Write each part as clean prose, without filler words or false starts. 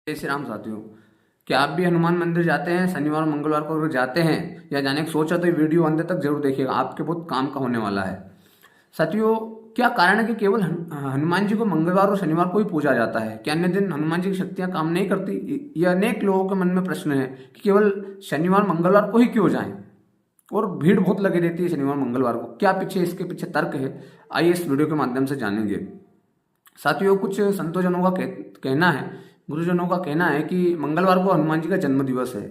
जय श्री राम साथियों। क्या आप भी हनुमान मंदिर जाते हैं? शनिवार और मंगलवार को अगर जाते हैं या जाने की सोचा तो ये वीडियो अंत तक जरूर देखिएगा, आपके बहुत काम का होने वाला है। साथियों, क्या कारण है कि केवल हनुमान जी को मंगलवार और शनिवार को ही पूजा जाता है? क्या अन्य दिन हनुमान जी की शक्तियां काम नहीं करती? ये अनेक लोगों के मन में प्रश्न है कि केवल शनिवार मंगलवार को ही क्यों जाएं और भीड़ बहुत लगी रहती है शनिवार मंगलवार को। क्या पीछे इसके पीछे तर्क है? आइए इस वीडियो के माध्यम से जानेंगे। साथियों, कुछ संतोजनों का कहना है, गुरुजनों का कहना है कि मंगलवार को हनुमान जी का जन्म दिवस है।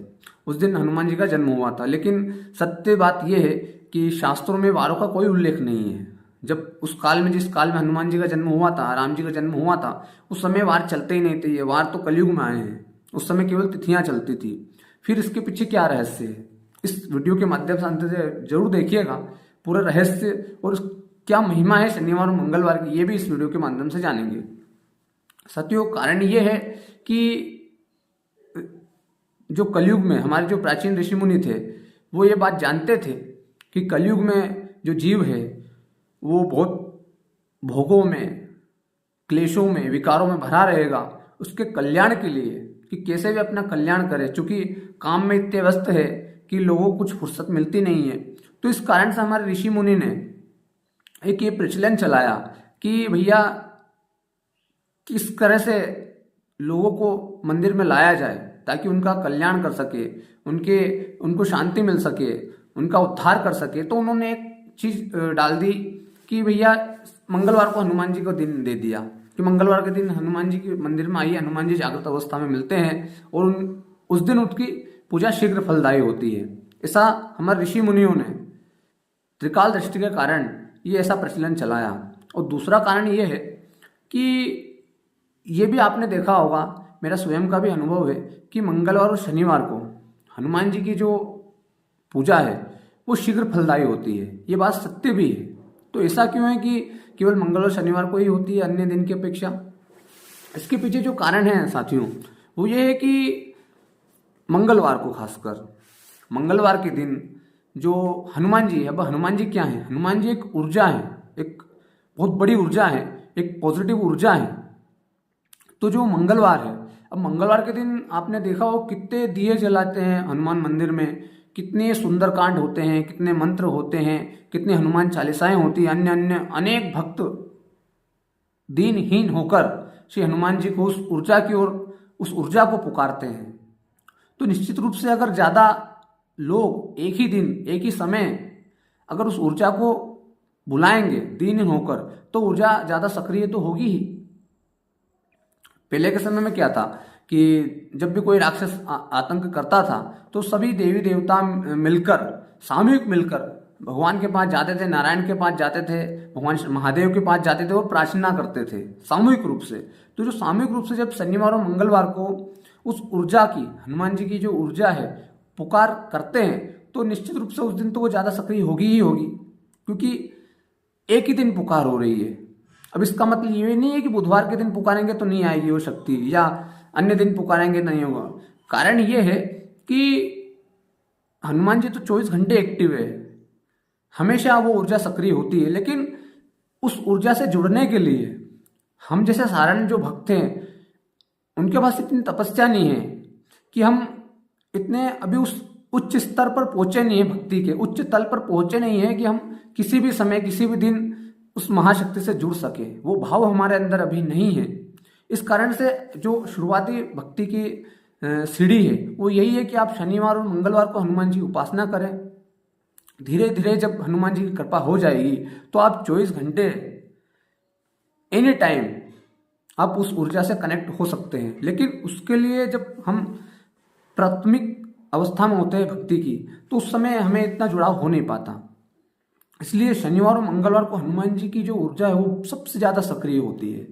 उस दिन हनुमान जी का जन्म हुआ था, लेकिन सत्य बात यह है कि शास्त्रों में वारों का कोई उल्लेख नहीं है। जब उस काल में, जिस काल में हनुमान जी का जन्म हुआ था, राम जी का जन्म हुआ था, उस समय वार चलते ही नहीं थे। ये वार तो कलयुग में आए हैं। उस समय केवल तिथियां चलती थी। फिर इसके पीछे क्या रहस्य है, इस वीडियो के माध्यम से अंत से जरूर देखिएगा। पूरा रहस्य और क्या महिमा है शनिवार और मंगलवार की, ये भी इस वीडियो के माध्यम से जानेंगे। साथियों, कारण ये है कि जो कलयुग में हमारे जो प्राचीन ऋषि मुनि थे, वो ये बात जानते थे कि कलयुग में जो जीव है वो बहुत भोगों में, क्लेशों में, विकारों में भरा रहेगा। उसके कल्याण के लिए कि कैसे भी अपना कल्याण करे, चूंकि काम में इतने व्यस्त है कि लोगों को कुछ फुर्सत मिलती नहीं है। तो इस कारण से हमारे ऋषि मुनि ने एक ये प्रचलन चलाया कि भैया किस तरह से लोगों को मंदिर में लाया जाए ताकि उनका कल्याण कर सके, उनको शांति मिल सके, उनका उद्धार कर सके। तो उन्होंने एक चीज डाल दी कि भैया मंगलवार को हनुमान जी को दिन दे दिया कि मंगलवार के दिन हनुमान जी के मंदिर में आइए, हनुमान जी जागृत अवस्था में मिलते हैं और उस दिन उनकी पूजा शीघ्र फलदायी होती है। ऐसा हमारे ऋषि मुनियों ने त्रिकाल दृष्टि के कारण ये ऐसा प्रचलन चलाया। और दूसरा कारण ये है कि ये भी आपने देखा होगा, मेरा स्वयं का भी अनुभव है कि मंगलवार और शनिवार को हनुमान जी की जो पूजा है वो शीघ्र फलदायी होती है। ये बात सत्य भी है। तो ऐसा क्यों है कि केवल मंगलवार शनिवार को ही होती है अन्य दिन की अपेक्षा? इसके पीछे जो कारण है साथियों, वो ये है कि मंगलवार को, खासकर मंगलवार के दिन जो हनुमान जी है, अब हनुमान जी क्या है? हनुमान जी एक ऊर्जा है, एक बहुत बड़ी ऊर्जा है, एक पॉजिटिव ऊर्जा है। तो जो मंगलवार है, अब मंगलवार के दिन आपने देखा हो कितने दिए जलाते हैं हनुमान मंदिर में, कितने सुंदरकांड होते हैं, कितने मंत्र होते हैं, कितने हनुमान चालीसाएं होती हैं। अन्य अन्य अनेक भक्त दीनहीन होकर श्री हनुमान जी को उस ऊर्जा की ओर, उस ऊर्जा को पुकारते हैं। तो निश्चित रूप से अगर ज्यादा लोग एक ही दिन, एक ही समय अगर उस ऊर्जा को बुलाएंगे दीनहीन होकर, तो ऊर्जा ज्यादा सक्रिय तो होगी ही। पहले के समय में क्या था कि जब भी कोई राक्षस आतंक करता था तो सभी देवी देवता मिलकर, सामूहिक मिलकर भगवान के पास जाते थे, नारायण के पास जाते थे, भगवान महादेव के पास जाते थे और प्रार्थना करते थे सामूहिक रूप से। तो जो सामूहिक रूप से जब शनिवार और मंगलवार को उस ऊर्जा की, हनुमान जी की जो ऊर्जा है, पुकार करते हैं, तो निश्चित रूप से उस दिन तो वो ज्यादा सक्रिय होगी ही होगी, क्योंकि एक ही दिन पुकार हो रही है। अब इसका मतलब ये नहीं है कि बुधवार के दिन पुकारेंगे तो नहीं आएगी वो शक्ति, या अन्य दिन पुकारेंगे नहीं होगा। कारण ये है कि हनुमान जी तो 24 घंटे एक्टिव है, हमेशा वो ऊर्जा सक्रिय होती है। लेकिन उस ऊर्जा से जुड़ने के लिए हम जैसे साधारण जो भक्त हैं, उनके पास इतनी तपस्या नहीं है कि हम इतने अभी उस उच्च स्तर पर पहुंचे नहीं है, भक्ति के उच्च तल पर पहुंचे नहीं है कि हम किसी भी समय, किसी भी दिन उस महाशक्ति से जुड़ सके। वो भाव हमारे अंदर अभी नहीं है। इस कारण से जो शुरुआती भक्ति की सीढ़ी है वो यही है कि आप शनिवार और मंगलवार को हनुमान जी की उपासना करें। धीरे धीरे जब हनुमान जी की कृपा हो जाएगी तो आप 24 घंटे एनी टाइम आप उस ऊर्जा से कनेक्ट हो सकते हैं। लेकिन उसके लिए जब हम प्राथमिक अवस्था में होते हैं भक्ति की, तो उस समय हमें इतना जुड़ाव हो नहीं पाता। इसलिए शनिवार और मंगलवार को हनुमान जी की जो ऊर्जा है वो सबसे ज्यादा सक्रिय होती है,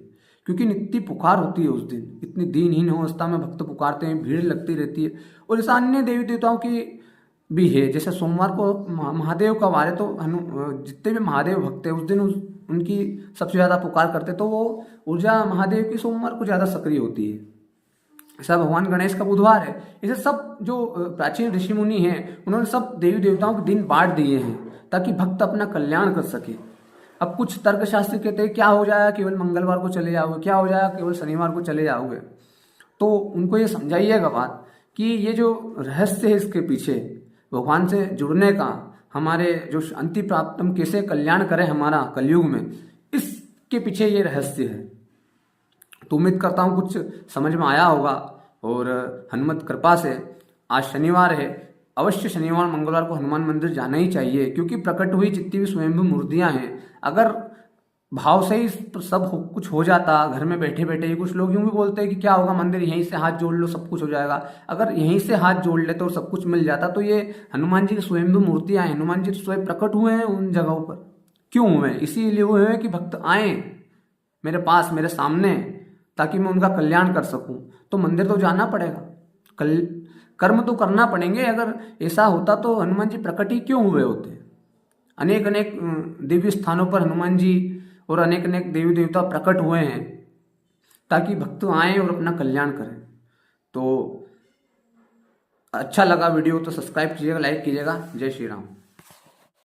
क्योंकि नित्य पुकार होती है उस दिन। इतनी दीनहीन अवस्था में भक्त पुकारते हैं, भीड़ लगती रहती है। और ऐसा अन्य देवी देवताओं की भी है, जैसे सोमवार को महादेव का वार है, तो जितने भी महादेव भक्त है उस दिन उनकी सबसे ज्यादा पुकार करते, तो वो ऊर्जा महादेव की सोमवार को ज्यादा सक्रिय होती है। ऐसा भगवान गणेश का बुधवार है। ऐसे सब जो प्राचीन ऋषि मुनि हैं, उन्होंने सब देवी देवताओं के दिन बांट दिए हैं ताकि भक्त अपना कल्याण कर सके। अब कुछ तर्कशास्त्री कहते हैं क्या हो जाएगा केवल मंगलवार को चले जाओगे, क्या हो जाएगा केवल शनिवार को चले जाओगे। तो उनको ये समझाइएगा बात कि ये जो रहस्य है इसके पीछे भगवान से जुड़ने का, हमारे जो शांति प्राप्त, हम कैसे कल्याण करें हमारा कलयुग में, इसके पीछे ये रहस्य है। तो उम्मीद करता हूँ कुछ समझ में आया होगा। और हनुमत कृपा से आज शनिवार है, अवश्य शनिवार मंगलवार को हनुमान मंदिर जाना ही चाहिए, क्योंकि प्रकट हुई जितनी भी स्वयंभू मूर्तियां हैं, अगर भाव से ही सब कुछ हो जाता घर में बैठे बैठे ही। कुछ लोग यूं भी बोलते हैं कि क्या होगा, मंदिर यहीं से हाथ जोड़ लो सब कुछ हो जाएगा। अगर यहीं से हाथ जोड़ लेते और सब कुछ मिल जाता तो ये हनुमान जी की स्वयंभू मूर्तियां हैं, हनुमान जी स्वयं प्रकट हुए हैं उन जगहों पर। क्यों हुए? इसीलिए हुए हैं कि भक्त आए मेरे पास, मेरे सामने, ताकि मैं उनका कल्याण कर सकूं। तो मंदिर तो जाना पड़ेगा, कर्म तो करना पड़ेंगे। अगर ऐसा होता तो हनुमान जी प्रकट ही क्यों हुए होते? अनेक अनेक दिव्य स्थानों पर हनुमान जी और अनेक अनेक देवी देवता प्रकट हुए हैं ताकि भक्त आए और अपना कल्याण करें। तो अच्छा लगा वीडियो तो सब्सक्राइब कीजिएगा, लाइक कीजिएगा। जय श्री राम।